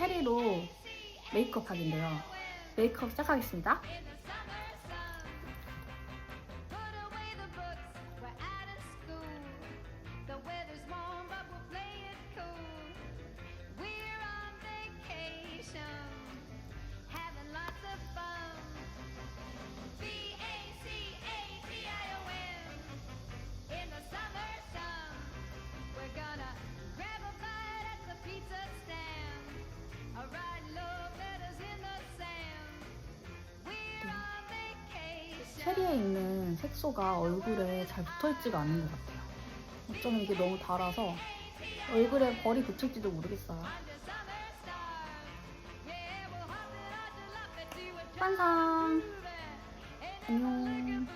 체리로 메이크업 하기인데요. 메이크업 시작하겠습니다. 체리에 있는 색소가 얼굴에 잘 붙어있지가 않는 것 같아요. 어쩌면 이게 너무 달아서 얼굴에 벌이 붙을지도 모르겠어요. 완성! 안녕.